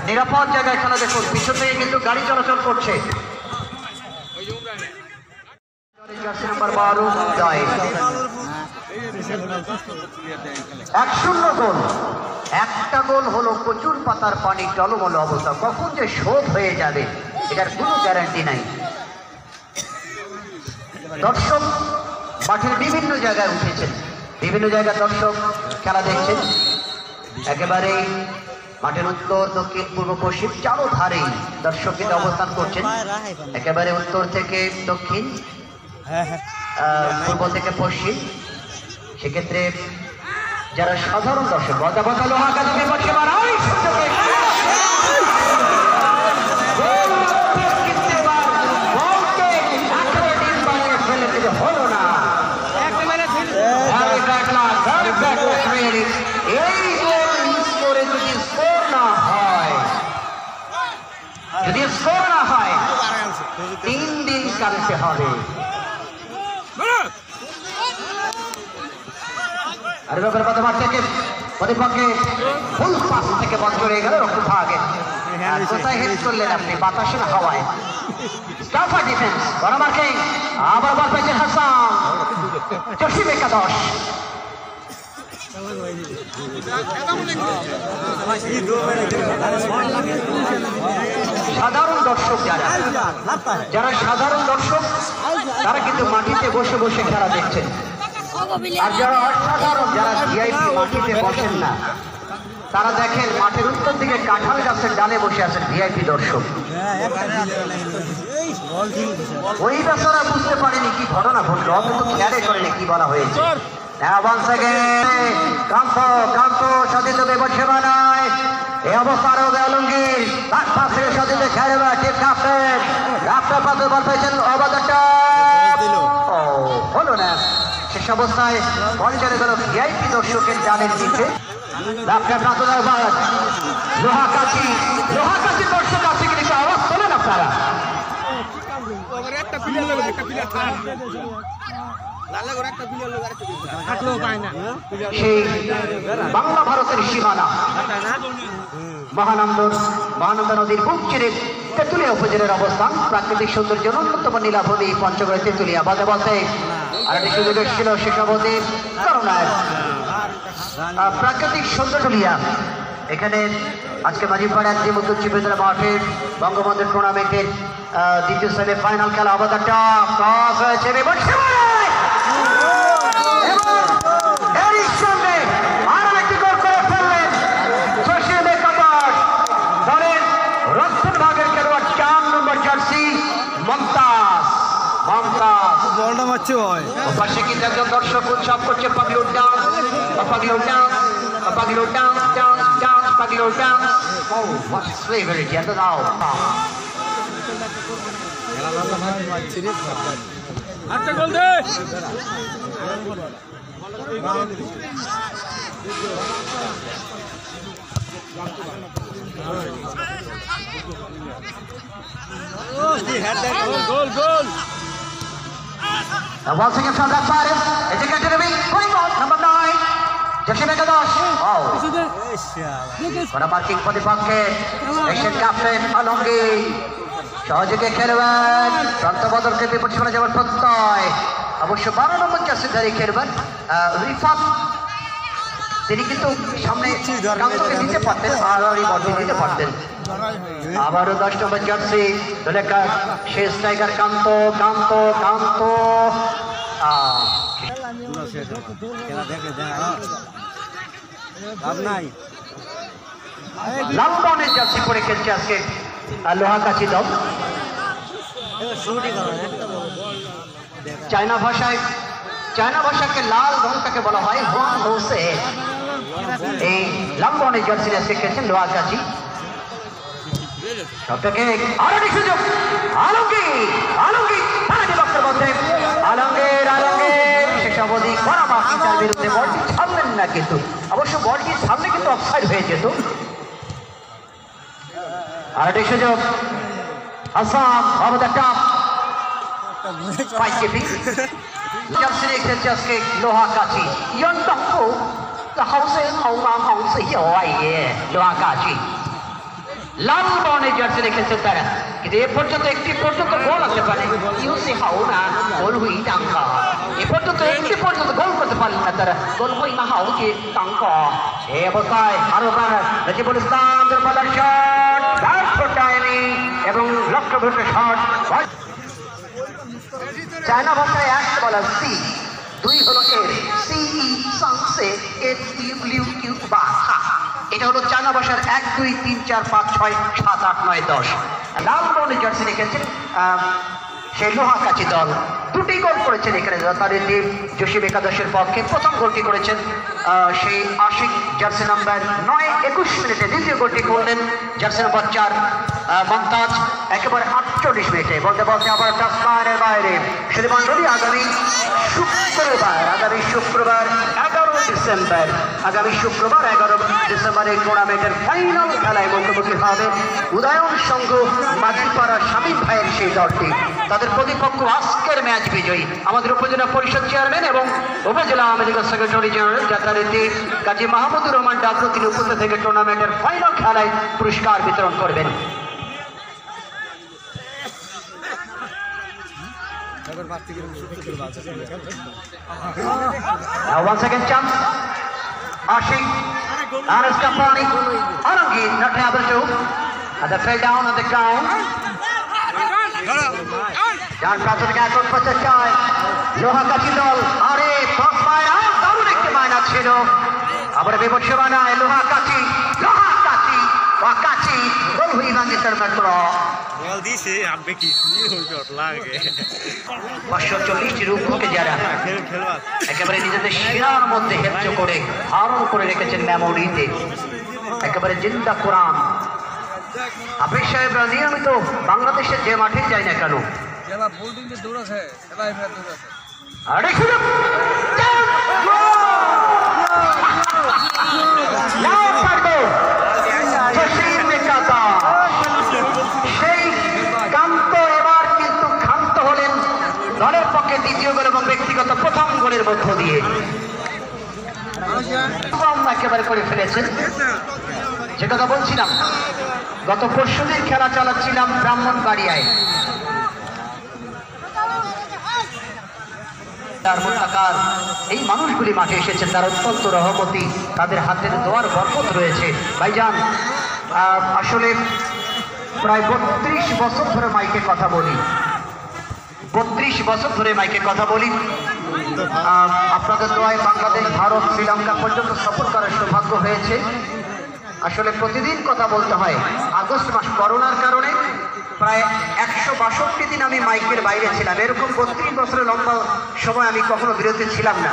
নিরাপদ জায়গায় খেলা দেখুন। পিছন থেকে কিন্তু গাড়ি চলাচল করছে। জার্সি নাম্বার 12 জয় 1-0 গোল। একটা গোল হলো প্রচুর পাতার পানি টলমল অবস্থা, কখন যে শোধ হয়ে যাবে এটার কোনো গ্যারান্টি নাই। দর্শক মাঠের বিভিন্ন জায়গায় উঠেছেন, বিভিন্ন জায়গায় দর্শক খেলা দেখছেন। একেবারে মাঠের উত্তর, দক্ষিণ, পূর্ব, পশ্চিম চারো ধারেই দর্শক কিন্তু অবস্থান করছেন। একেবারে উত্তর থেকে দক্ষিণ, পূর্ব থেকে পশ্চিম, সেক্ষেত্রে যারা সাধারণ দর্শক বদা লোহা একাডেমি বসে বাড়াই হলো না। এই গোল মিস করে যদি স্কোর না হয়, যদি স্কোর না হয় 3 দিন কাটতে হবে। আর ব্যাপারে প্রথমার থেকে প্রতিপক্ষে ফুল পাস থেকে বল চলে গেল রক্ষভাগে। কোথায় হেড করলেন আপনি? বাতাসে না হাওয়ায়। স্টাফার ডিফেন্স বড় মার্কিং, আবার বল পেয়েছেন হাসান, জসিম একাদশ। সাধারণ দর্শক যারা সাধারণ দর্শক তারা কিন্তু মাটিতে বসে বসে খেলা দেখছেন, আর যারা অসাধারণ যারা ভিআইপি মাটিতে বসেন না তারা দেখেন মাঠের উত্তর দিকে কাঁঠাল গাছের ডালে বসে আছেন ভিআইপি দর্শক। ওই বেচারা বুঝতে পারেনি কি ঘটনা ঘটলো, অন্তত খেয়ালে করেনি কি বলা হয়েছে। এই অবস্থার আলমগীর সাথে খেলবে টিপ ক্যাপ্টেন বল পেয়েছেন হলো না। শেষ অবস্থায় বল চলে গেল ভিআইপি দর্শকের জালের নিচে। লোহা কাছি দর্শক আছে কিন্তু আওয়াজ শোনেন আপনারা। সেই বাংলা ভারতের সীমানা মহানন্দা নদীর বুক চিরে তেঁতুলিয়া উপজেলার অবস্থান। প্রাকৃতিক সৌন্দর্য অন্যতম নীলাভূমি পঞ্চগড় তেঁতুলিয়া। বলতে বলতে আর একটি সুযোগ ছিল শেষাবতীর করোনায় প্রাকৃতিক সৌন্দর্যলিয়া। এখানে আজকে মাঝিপাড়া একদিন উত্তর মাঠে বঙ্গবন্ধু টুর্নামেন্টের দ্বিতীয় সেমি ফাইনাল খেলা অবদানটা ক্রস হয়েছে বলটা মারছে ভাই। পাশে কিন্তু একজন দর্শক উৎসব করছে পাগলো ডান্স, পাগলো ডান্স, পাগলো ডান্স, ডান্স, ডান্স, পাগলো ডান্স। ও হোয়াট ফ্লেভারিটি এত দাও। আটটা গোল দে। গোল গোল। Now once again from that side, it's a good to be playing on number 9. Joseph Ekadosh. Oh. What a marking for the pocket. Asian captain Alongi. সহযোগে খেলবেন প্রান্ত বদলকে বিপক্ষে চলে যাওয়ার প্রত্যয়। অবশ্য 12 নম্বর জার্সিধারী খেলবেন রিফাত। তিনি কিন্তু সামনে কান্তকে দিতে পারতেন আর এই বল দিতে পারতেন। আবারও 10 নম্বর জার্সি দলেকার শেষ স্ট্রাইকার কান্ত কান্ত কান্ত। লাল বর্ণের জার্সি পরে খেলছে আজকে লোহা কাছি দল। চায়না ভাষাকে লাল রংটাকে বলা হয় হোয়াং হোসে। এই লাল বর্ণের জার্সি আজকে খেলছেন লোহা কাছি। সবটাকে আরো সুযোগ আলমগীর শেষ অবধি করা বাকি তার বিরুদ্ধে বলটি ছাড়লেন না, কিন্তু অবশ্য বলটি ছাড়লে কিন্তু অফসাইড হয়ে যেত। আর একটি সুযোগ আসাম খেলছে আজকে লোহা কাছি। লোহা কাছি লাল বর্ণের জার্সি রেখেছেন তারা, কিন্তু এ পর্যন্ত একটি পর্যন্ত গোল আসতে পারে। এ পর্যন্ত একটি পর্যন্ত গোল করতে পারলেন না তারা। গোল হই না হাও যে টাঙ্ক। এই অবস্থায় আরো রাজিবুল ইসলাম এবং লক্ষ্য ভেটে শট। চায়না ভাষায় এক বলা সি, 2 হলো এর সিই সংসে এর লিউ কিউ বা। এটা হলো চায়না ভাষার 1 2 3 4 5 6 7 8 9 10। লাল বর্ণের জার্সি রেখেছেন সেই লোহাকাচি দল দুটি গোল করেছেন এখানে যথারীতি জসিম একাদশের পক্ষে। প্রথম গোলটি করেছেন সেই আশিক জার্সি নাম্বার 9-21 মিনিটে, দ্বিতীয় গোলটি করলেন জার্সি নাম্বার 4 মমতাজ একেবারে 48 মিনিটে। বলতে বলতে আবার টাসমানের বাইরে শ্রীমণ্ডলী আগামী শুক্রবার 11 ডিসেম্বর এই টুর্নামেন্টের ফাইনাল খেলায় মুখোমুখি হবে উদয়ন সংঘ মাঝিপাড়া শামীম ভাইয়ের সেই দলটি। তাদের প্রতিপক্ষ আজকের ম্যাচ বিজয়ী আমাদের উপজেলা পরিষদ চেয়ারম্যান এবং উপজেলা আওয়ামী লীগের সেক্রেটারি জেনারেল যথারীতি কাজী মাহমুদুর রহমান ডাব্লু, তিনি উপস্থিত থেকে টুর্নামেন্টের ফাইনাল খেলায় পুরস্কার বিতরণ করবেন। Now once again chance. Ashik, Anas Kampani, Alamgir not able to. And they fell down on the ground. John Prato থেকে এখন পৌঁছে যায় লোহাকাচি দল। আরে টস মারা দারুণ একটি মাইনা ছিল। আবার বিপদ সেবানায় লোহাকাচি গোল হয়ে ভাঙিতের মাত্র 540টি রূপকে যারা একেবারে নিজেদের শিরার মধ্যে হেফজ করে ধারণ করে রেখেছেন মেমোরিতে, একেবারে জিন্দা কোরআন। হাফিজ সাহেবরা নিয়মিত বাংলাদেশের যে মাঠে যায় না কেন সেই কান্ত এবার কিন্তু ক্ষান্ত হলেন দলের পক্ষে দ্বিতীয় গোল এবং ব্যক্তিগত প্রথম গোলের মধ্য দিয়ে একেবারে করে ফেলেছেন। যে কথা বলছিলাম, গত পরশুদিন খেলা চালাচ্ছিলাম ব্রাহ্মণবাড়িয়ায়। তার মোত্তাকার এই মানুষগুলি মাঠে এসেছেন, তারা অত্যন্ত রহমতি, তাদের হাতের দোয়ার বরকত রয়েছে। ভাইজান আসলে প্রায় 32 বছর ধরে মাইকে কথা বলি, 32 বছর ধরে মাইকে কথা বলি। আপনাদের দোয়ায় বাংলাদেশ, ভারত, শ্রীলঙ্কা পর্যন্ত সফর করার সৌভাগ্য হয়েছে। আসলে প্রতিদিন কথা বলতে হয়। আগস্ট মাস করোনার কারণে প্রায় 162 দিন আমি মাইকের বাইরে ছিলাম। এরকম 32 বছরের লম্বা সময় আমি কখনো বিরতি ছিলাম না।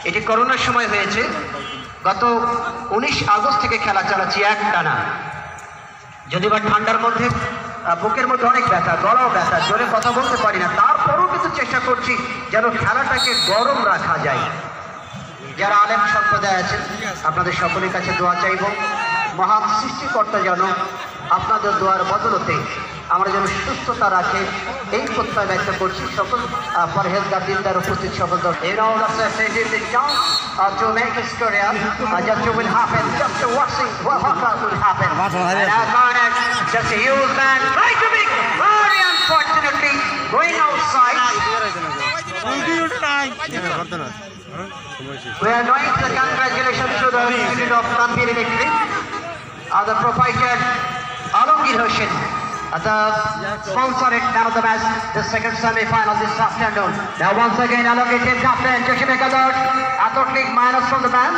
এটি করোনার সময় হয়েছে। গত 19 আগস্ট থেকে খেলা চালাচ্ছি একটানা। যদিও বা ঠান্ডার মধ্যে বুকের মধ্যে অনেক ব্যথা, গলাও ব্যথা, জোরে কথা বলতে পারি না, তারপরেও কিন্তু চেষ্টা করছি যেন খেলাটাকে গরম রাখা যায়। যারা আলেম সম্প্রদায় আছেন আপনাদের সকলের কাছে দোয়া চাইব, মহান সৃষ্টিকর্তা যেন আপনাদের দোয়ার বদলতে আমরা যেন সুস্থতা রাখে এই প্রত্যয় ব্যক্ত করছি। সকল পরহেজগার দিনদার উপস্থিত সকল দল to make his career just will happen, just watching what will happen. And Garnet, just a huge man, trying to be very unfortunately going outside. We are going to the congratulations to the unit of Tampere victory. The proprietor Alamgir Hoshin, the sponsor at man of the match, the second semi-final this afternoon. Now once again Alamgir team captain Joshim Ekadosh, athletic minus from the man.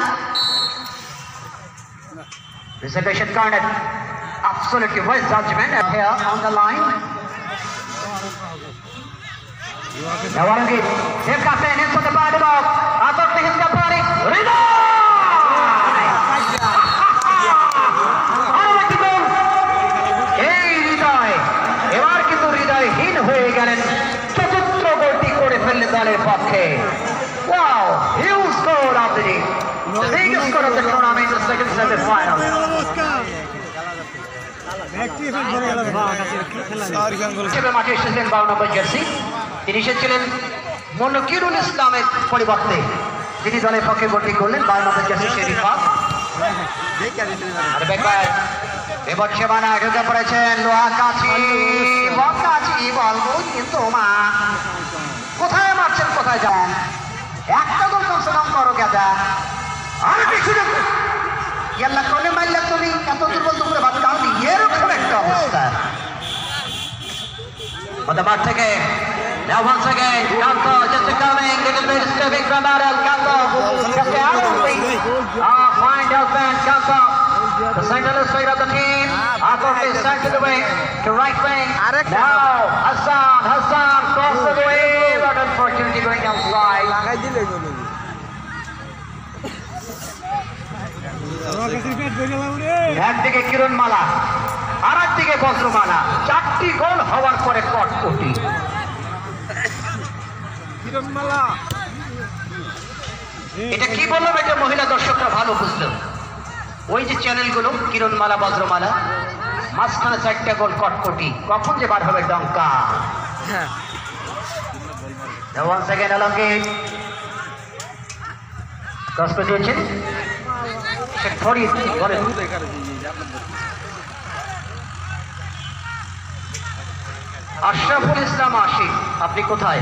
Reservation Garnet, absolutely well judgment here on the line. Now Alamgir, team captain is on the bad ball. Athletic is captain. Rida! হয়ে গেলেন চতুর্থ গোলটি করে ফেললেন দলের পক্ষে। Wow, huge score of the day. The biggest score of the tournament, the second semi-final. মাঠে এসেছিলেন 52 নম্বর জার্সি, তিনি এসেছিলেন মনকিরুল ইসলামের পরিবর্তে, তিনি দলের পক্ষে গোলটি করলেন 52 নম্বর জার্সি শেরিফা। আর বেকার এবার সেবানায় ঢুকে পড়েছেন লোহাকাচি বলবো কিন্তু মা কোথায় মারছেন, কোথায় যান, একটা গোল কমসে কম করো গেদা। আর কিছু ইয়াল্লা করলে মারলে তুমি এত দুর্বল দুপুরে ভাবি দাও, এরকম একটা অবস্থা মধ্যে মাঠ থেকে। Now once again, Kanto just coming, little bit stepping from Adel, Kanto just fine Delphin, Kanto, the central side of the team, Akot is sent to the wing, to right wing. Now Hassan crossed away, but unfortunately going outside. লাগাই দিলে কোনো একদিকে কিরণমালা, আর একদিকে বজ্রমালা, 4টি গোল হওয়ার পরে কটকটি। এটা কি বললাম, এটা মহিলা দর্শকরা ভালো বুঝলো। ওই যে চ্যানেলগুলো কিরণমালা, বজ্রমালা, মাঝখানে 4টা গোল কটকটি, কখন যে বার হবে ডঙ্কা। Once again elongate. Cross করে দিয়েছেন, সে ধরিয়ে বলে আশরাফুল ইসলাম আশিক, আপনি কোথায়?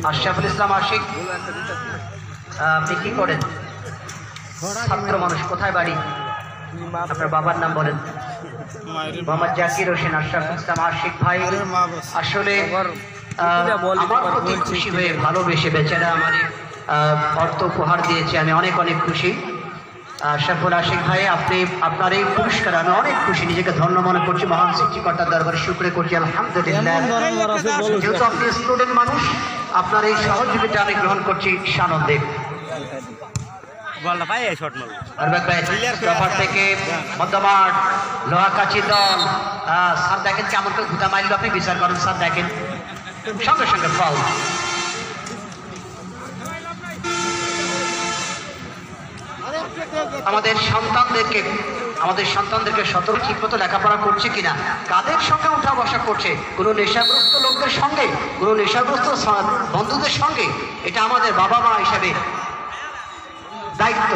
আশরাফুল ইসলাম আশিক, আপনি কি করেন? ছাত্র মানুষ, কোথায় বাড়ি? আপনার বাবার নাম বলেন। মোহাম্মদ জাকির হোসেন। আশরাফুল ইসলাম আশিক ভাই আসলে আমার প্রতি খুশি হয়ে ভালোবেসে বেচারা আমার অর্থ উপহার দিয়েছে, আমি অনেক অনেক খুশি। আশরাফুল আশিক ভাই, আপনি আপনার এই পুরস্কার আমি অনেক খুশি, নিজেকে ধন্য মনে করছি, মহান সৃষ্টিকর্তার দরবারে শুকরিয়া করছি, আলহামদুলিল্লাহ। যেহেতু আপনি স্টুডেন্ট মানুষ, আপনার এই সহযোগিতা আমি গ্রহণ করছি সানন্দে। থেকে মধ্যমাঠ লোহাকাচি দল, স্যার দেখেন কেমন করে ঘুতা মারল, আপনি বিচার করেন স্যার, দেখেন সঙ্গে সঙ্গে ফাউল। আমাদের সন্তানদেরকে সতর্ক ঠিকমতো লেখাপড়া করছে কিনা, কাদের সঙ্গে উঠা বসা করছে, কোনো নেশাগ্রস্ত লোকদের সঙ্গে, কোনো নেশাগ্রস্ত বন্ধুদের সঙ্গে, এটা আমাদের বাবা মা হিসাবে দায়িত্ব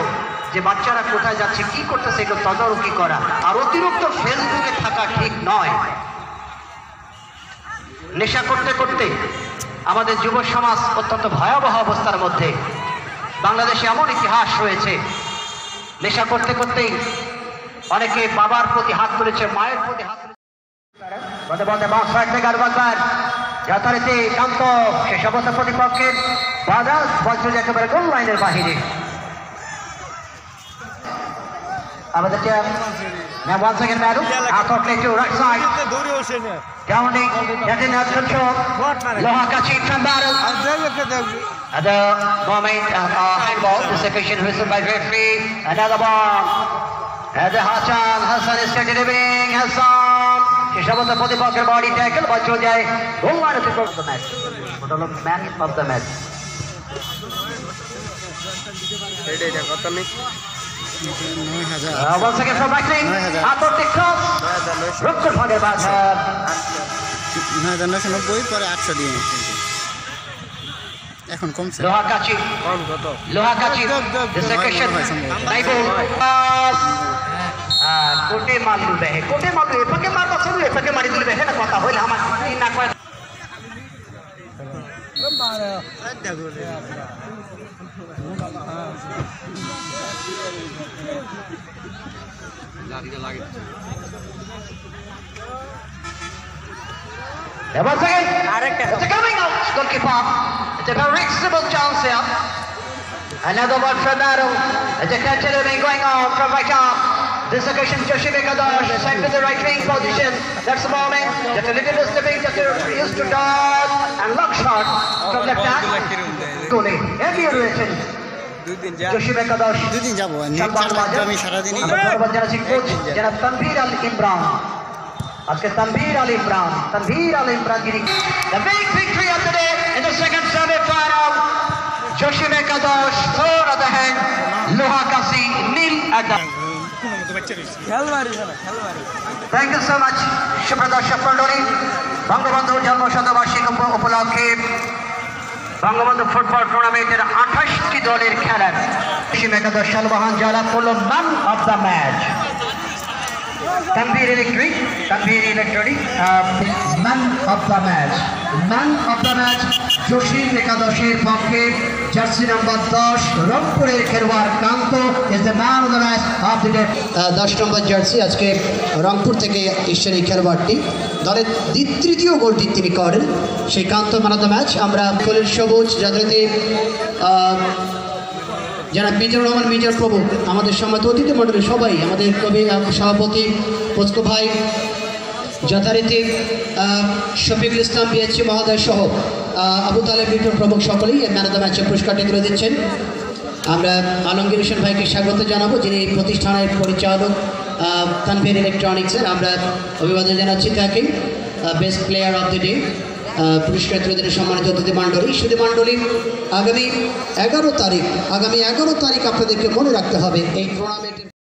যে বাচ্চারা কোথায় যাচ্ছে, কি করতেছে, এগুলো তদারকি করা। আর অতিরিক্ত ফেসবুকে থাকা ঠিক নয়। নেশা করতে করতে আমাদের যুব সমাজ অত্যন্ত ভয়াবহ অবস্থার মধ্যে। বাংলাদেশে এমন ইতিহাস রয়েছে, নেশা করতে করতেই অনেকে বাবার প্রতি হাত তুলেছে, মায়ের প্রতি হাত তুলেছে। যথারীতি শান্ত, সে সমস্ত প্রতিপক্ষের বাধা বজ্র একেবারে গোল লাইনের বাহিরে। আমাদের now once again Madhu, out of play to right side. Downing, that in out control. Lohakachi from battle. At the moment, handball, this occasion whistled by referee. Another ball. At the Hassan is delivering. Hassan. Shishabata Potipakar body tackle, but Jojai, who wanted to go to the match? Man of the match. Once again from right wing, out of the cross. Rukul Bhagar Bacha. 990 পরে 800 দিয়ে এখন কমছে। লোহাকাচি, this occasion, Naibul. কোটে মারলু বেহে, এপাকে মারবা শুরু, এপাকে মারি দিলে বেহে না কথা হইলে আমার কি না কয়। Once again, it's coming out, goalkeeper. It's a very reasonable chance here. Another one from Madhu. It's a continuing going on from right up. This occasion, Joshua Kadash sent to the right wing position. That's the moment. Just a little bit slipping, just used to dodge and lock shot from left hand. Goalie, heavy relation. Joshua Kadash. দুদিন যাব, আমি সারা দিনই কোচ জনাব তানভীর আল ইমরান। আজকে তানভীর আল ইমরান গিরি। The big victory of the day in the second semi-final. Joshua Kadash, third of the hand. Lohakachi, nil at the. Thank you so much, সুপ্রদর্শক মণ্ডলী। বঙ্গবন্ধুর জন্মশতবার্ষিকী উপলক্ষে বঙ্গবন্ধু ফুটবল টুর্নামেন্টের 28টি দলের খেলার একাদশ সালবাহান জয়লা করল man of the match. Tanvir electronic man of the match Jasim একাদশের পক্ষে জার্সি নাম্বার 10 রংপুরের খেলোয়াড় Kanto is the man of the match of the day. 10 নম্বর জার্সি আজকে রংপুর থেকে এসেছেন এই খেলোয়াড়টি, দলের তৃতীয় গোলটি তিনি করেন, সেই কান্ত ম্যান অফ দ্য ম্যাচ। আমরা ফুলের সবুজ যাদেরকে যারা মিজানুর রহমান মিজার প্রমুখ, আমাদের সম্মানিত অতিথি মণ্ডলী সবাই, আমাদের কবি সভাপতি পস্কো ভাই, যথারীতি শফিকুল ইসলাম বিএসসি মহোদয় সহ আবু তালেব লিটন প্রমুখ সকলেই ম্যান অফ দ্য ম্যাচের পুরস্কারটি তুলে দিচ্ছেন। আমরা আলমগীর হোসেন ভাইকে স্বাগত জানাবো, যিনি প্রতিষ্ঠানের পরিচালক তানভীর ইলেকট্রনিক্সের। আমরা অভিবাদন জানাচ্ছি তাকে। Best player of the day পুরস্কার তুলে দিলেন সম্মানিত অতিথি মণ্ডলী। সুধী মণ্ডলী, আগামী 11 তারিখ আপনাদেরকে মনে রাখতে হবে এই টুর্নামেন্টের